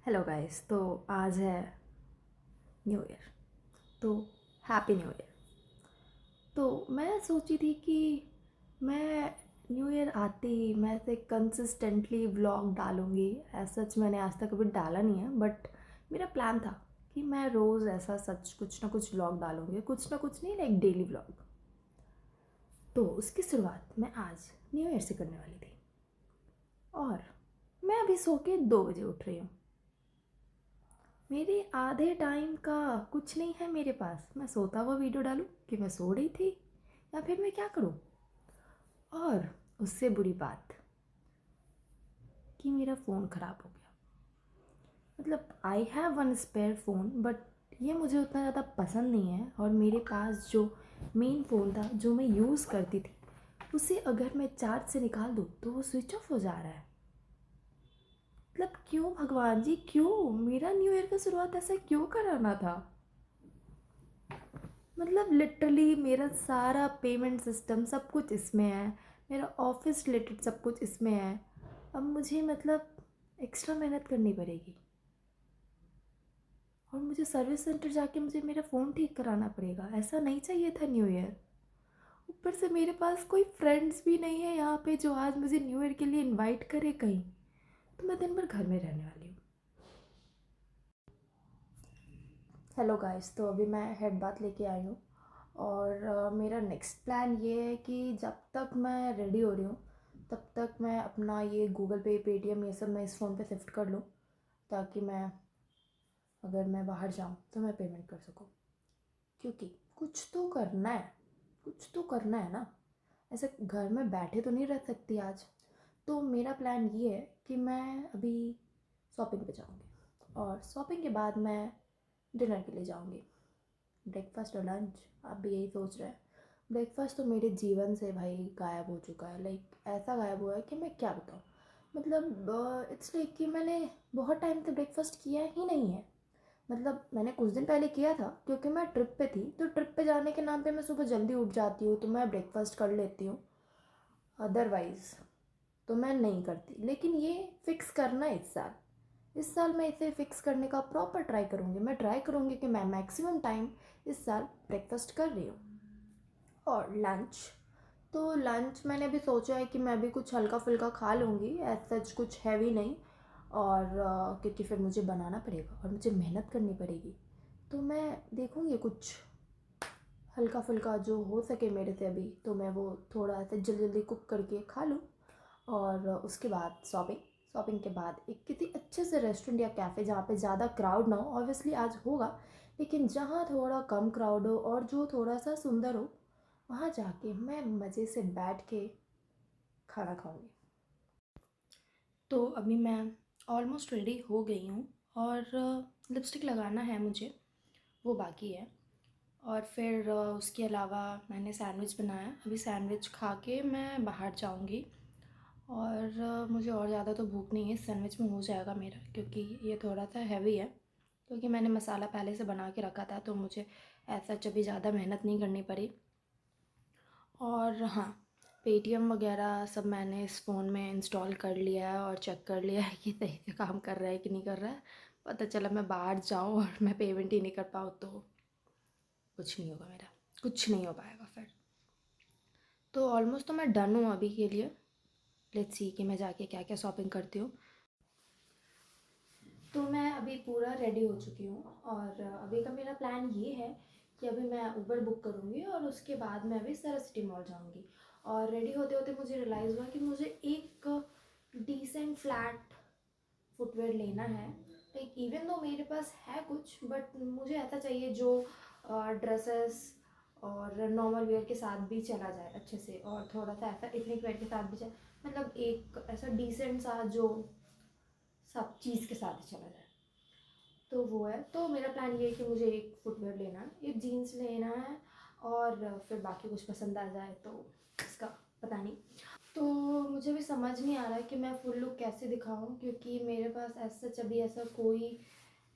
Hello guys. तो आज है न्यू ईयर। तो हैप्पी न्यू ईयर। तो मैं सोची थी कि मैं न्यू ईयर आते ही मैं ऐसे कंसिस्टेंटली व्लॉग डालूँगी। ऐसा सच मैंने आज तक कभी डाला नहीं है, बट मेरा प्लान था कि मैं रोज़ ऐसा सच कुछ ना कुछ व्लॉग डालूँगी, कुछ ना कुछ नहीं, लाइक डेली व्लॉग। तो उसकी शुरुआत मैं आज न्यू ईयर से करने वाली थी और मैं अभी सो के 2 बजे उठ रही हूँ। मेरे आधे टाइम का कुछ नहीं है मेरे पास। मैं सोता हुआ वीडियो डालूं कि मैं सो रही थी, या फिर मैं क्या करूं? और उससे बुरी बात कि मेरा फ़ोन ख़राब हो गया। मतलब I have one spare phone, but ये मुझे उतना ज़्यादा पसंद नहीं है। और मेरे पास जो मेन फ़ोन था जो मैं यूज़ करती थी, उसे अगर मैं चार्ज से निकाल दूँ तो वो स्विच ऑफ हो जा रहा है। मतलब क्यों भगवान जी, क्यों मेरा न्यू ईयर का शुरुआत ऐसा क्यों कराना था? मतलब लिटरली मेरा सारा पेमेंट सिस्टम सब कुछ इसमें है, मेरा ऑफिस रिलेटेड सब कुछ इसमें है। अब मुझे मतलब एक्स्ट्रा मेहनत करनी पड़ेगी और मुझे सर्विस सेंटर जाके मुझे मेरा फ़ोन ठीक कराना पड़ेगा। ऐसा नहीं चाहिए था न्यू ईयर। ऊपर से मेरे पास कोई फ्रेंड्स भी नहीं है यहाँ पे जो आज मुझे न्यू ईयर के लिए इनवाइट करे कहीं। तो मैं दिन भर घर में रहने वाली हूँ। Hello guys. तो अभी मैं हेड बात लेके आई हूँ और मेरा नेक्स्ट प्लान ये है कि जब तक मैं रेडी हो रही हूँ तब तक मैं अपना ये गूगल पे, पेटीएम, ये सब मैं इस फ़ोन पे शिफ्ट कर लूँ, ताकि मैं अगर मैं बाहर जाऊँ तो मैं पेमेंट कर सकूँ। क्योंकि कुछ तो करना है, कुछ तो करना है ना। ऐसे घर में बैठे तो नहीं रह सकती आज। तो मेरा प्लान ये है कि मैं अभी शॉपिंग पे जाऊँगी और शॉपिंग के बाद मैं डिनर के लिए जाऊँगी। ब्रेकफास्ट और लंच आप भी यही सोच रहे हैं। ब्रेकफास्ट तो मेरे जीवन से भाई गायब हो चुका है। लाइक ऐसा गायब हुआ है कि मैं क्या बताऊँ। मतलब इट्स लाइक कि मैंने बहुत टाइम से ब्रेकफास्ट किया ही नहीं है। मतलब मैंने कुछ दिन पहले किया था क्योंकि मैं ट्रिप पे थी, तो ट्रिप पे जाने के नाम पे मैं सुबह जल्दी उठ जाती हूँ तो मैं ब्रेकफास्ट कर लेती हूँ। अदरवाइज़ तो मैं नहीं करती। लेकिन ये फिक्स करना है इस साल मैं इसे फिक्स करने का प्रॉपर ट्राई करूँगी। मैं ट्राई करूँगी कि मैं मैक्सिमम टाइम इस साल ब्रेकफास्ट कर रही हूँ। और लंच, तो लंच मैंने भी सोचा है कि मैं भी कुछ हल्का फुल्का खा लूँगी, एज सच कुछ हैवी नहीं। और क्योंकि फिर मुझे बनाना पड़ेगा और मुझे मेहनत करनी पड़ेगी, तो मैं देखूँगी कुछ हल्का फुल्का जो हो सके मेरे से अभी, तो मैं वो थोड़ा सा जल्दी जल्दी कुक करके खा लूँ। और उसके बाद शॉपिंग। शॉपिंग के बाद एक किसी अच्छे से रेस्टोरेंट या कैफ़े जहाँ पे ज़्यादा क्राउड ना हो, ऑब्वियसली आज होगा, लेकिन जहाँ थोड़ा कम क्राउड हो और जो थोड़ा सा सुंदर हो, वहाँ जाके मैं मज़े से बैठ के खाना खाऊंगी। तो अभी मैं ऑलमोस्ट रेडी हो गई हूँ और लिपस्टिक लगाना है मुझे, वो बाकी है। और फिर उसके अलावा मैंने सैंडविच बनाया, अभी सैंडविच खा के मैं बाहर जाऊंगी। और मुझे और ज़्यादा तो भूख नहीं है, इस सैंडविच में हो जाएगा मेरा, क्योंकि ये थोड़ा सा हैवी है। क्योंकि मैंने मसाला पहले से बना के रखा था तो मुझे ऐसा कभी ज़्यादा मेहनत नहीं करनी पड़ी। और हाँ, पेटीएम वगैरह सब मैंने इस फ़ोन में इंस्टॉल कर लिया है और चेक कर लिया है कि सही से काम कर रहा है कि नहीं कर रहा है। पता चला मैं बाहर जाऊँ और मैं पेमेंट ही नहीं कर पाऊँ तो कुछ नहीं होगा मेरा, कुछ नहीं हो पाएगा फिर। तो ऑलमोस्ट तो मैं डन हूँ अभी के लिए। लेट्स सी कि मैं जाके क्या क्या शॉपिंग करती हूँ। तो मैं अभी पूरा रेडी हो चुकी हूँ और अभी का मेरा प्लान ये है कि अभी मैं उबर बुक करूँगी और उसके बाद मैं अभी सारा सिटी मॉल जाऊँगी। और रेडी होते होते मुझे रियलाइज़ हुआ कि मुझे एक डिसेंट फ्लैट फुटवेयर लेना है। लाइक इवन दो मेरे पास है कुछ, बट मुझे ऐसा चाहिए जो ड्रेसेस और नॉर्मल वेयर के साथ भी चला जाए अच्छे से, और थोड़ा सा ऐसा एथनिक वेयर के साथ भी चले। मतलब एक ऐसा डिसेंट सा जो सब चीज़ के साथ ही चला जाए, तो वो है। तो मेरा प्लान ये है कि मुझे एक फुटवेयर लेना है, एक जीन्स लेना है, और फिर बाकी कुछ पसंद आ जाए तो इसका पता नहीं। तो मुझे भी समझ नहीं आ रहा है कि मैं फुल लुक कैसे दिखाऊं, क्योंकि मेरे पास ऐसा अभी ऐसा कोई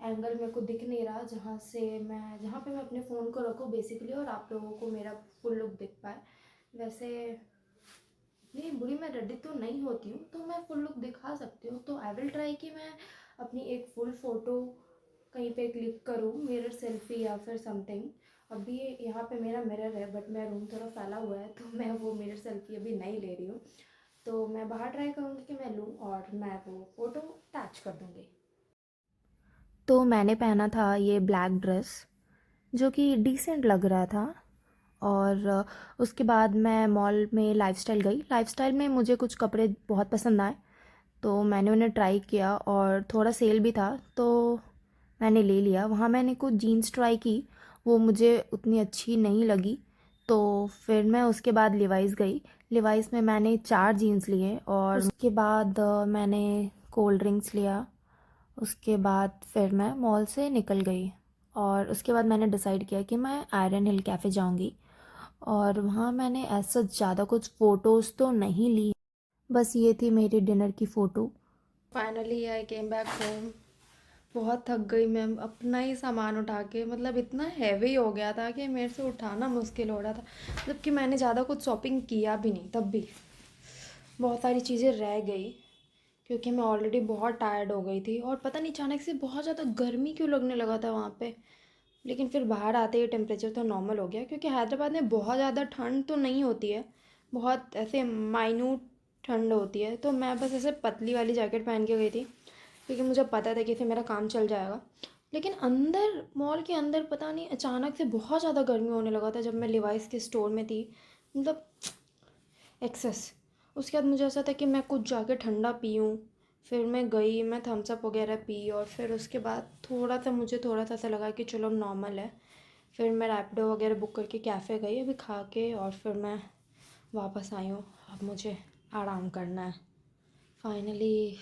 एंगल मेरे को दिख नहीं रहा जहाँ पे मैं अपने फ़ोन को रखूं बेसिकली, और आप लोगों को मेरा फुल लुक दिख पाए। वैसे नहीं बुरी मैं रेडी तो नहीं होती हूँ, तो मैं फुल लुक दिखा सकती हूँ। तो आई विल ट्राई कि मैं अपनी एक फुल फ़ोटो कहीं पे क्लिक करूँ, मिरर सेल्फ़ी या फिर समथिंग। अभी यहाँ पे मेरा मिरर है, बट मेरा रूम थोड़ा फैला हुआ है, तो मैं वो मिरर सेल्फ़ी अभी नहीं ले रही हूँ। तो मैं बाहर ट्राई करूँगी कि मैं लूँ और मैं वो फ़ोटो अटैच कर दूँगी। तो मैंने पहना था ये ब्लैक ड्रेस, जो कि डिसेंट लग रहा था। और उसके बाद मैं मॉल में लाइफ़स्टाइल गई। लाइफ़स्टाइल में मुझे कुछ कपड़े बहुत पसंद आए, तो मैंने उन्हें ट्राई किया और थोड़ा सेल भी था, तो मैंने ले लिया। वहाँ मैंने कुछ जीन्स ट्राई की, वो मुझे उतनी अच्छी नहीं लगी, तो फिर मैं उसके बाद लिवाइस गई। लिवाइस में मैंने 4 जीन्स लिए और उसके बाद मैंने कोल्ड ड्रिंक्स लिया। उसके बाद फिर मैं मॉल से निकल गई और उसके बाद मैंने डिसाइड किया कि मैं आयरन हिल कैफ़े जाऊंगी। और वहाँ मैंने ऐसा ज़्यादा कुछ फ़ोटोज़ तो नहीं ली, बस ये थी मेरी डिनर की photo. Finally I came back home. बहुत थक गई मैं अपना ही सामान उठा के, मतलब इतना हैवी हो गया था कि मेरे से उठाना मुश्किल हो रहा था। जबकि मैंने ज़्यादा कुछ शॉपिंग किया भी नहीं, तब भी बहुत सारी चीज़ें रह गई क्योंकि मैं ऑलरेडी बहुत टायर्ड हो गई थी। और पता नहीं अचानक से बहुत ज़्यादा गर्मी क्यों लगने लगा था वहाँ पे। लेकिन फिर बाहर आते ही टेम्परेचर तो नॉर्मल हो गया, क्योंकि हैदराबाद में बहुत ज़्यादा ठंड तो नहीं होती है, बहुत ऐसे माइन्यूट ठंड होती है। तो मैं बस ऐसे पतली वाली जैकेट पहन के गई थी, क्योंकि मुझे पता था कि इससे मेरा काम चल जाएगा। लेकिन अंदर, मॉल के अंदर पता नहीं अचानक से बहुत ज़्यादा गर्मी होने लगा था जब मैं लिवाइस के स्टोर में थी, मतलब एक्सेस। उसके बाद मुझे ऐसा था कि मैं कुछ जाके ठंडा पीऊँ। फिर मैं गई, मैं थम्स अप वगैरह पी और फिर उसके बाद मुझे थोड़ा सा ऐसा लगा कि चलो नॉर्मल है। फिर मैं रैपिडो वगैरह बुक करके कैफ़े गई अभी खा के, और फिर मैं वापस आई हूँ। अब मुझे आराम करना है फाइनली।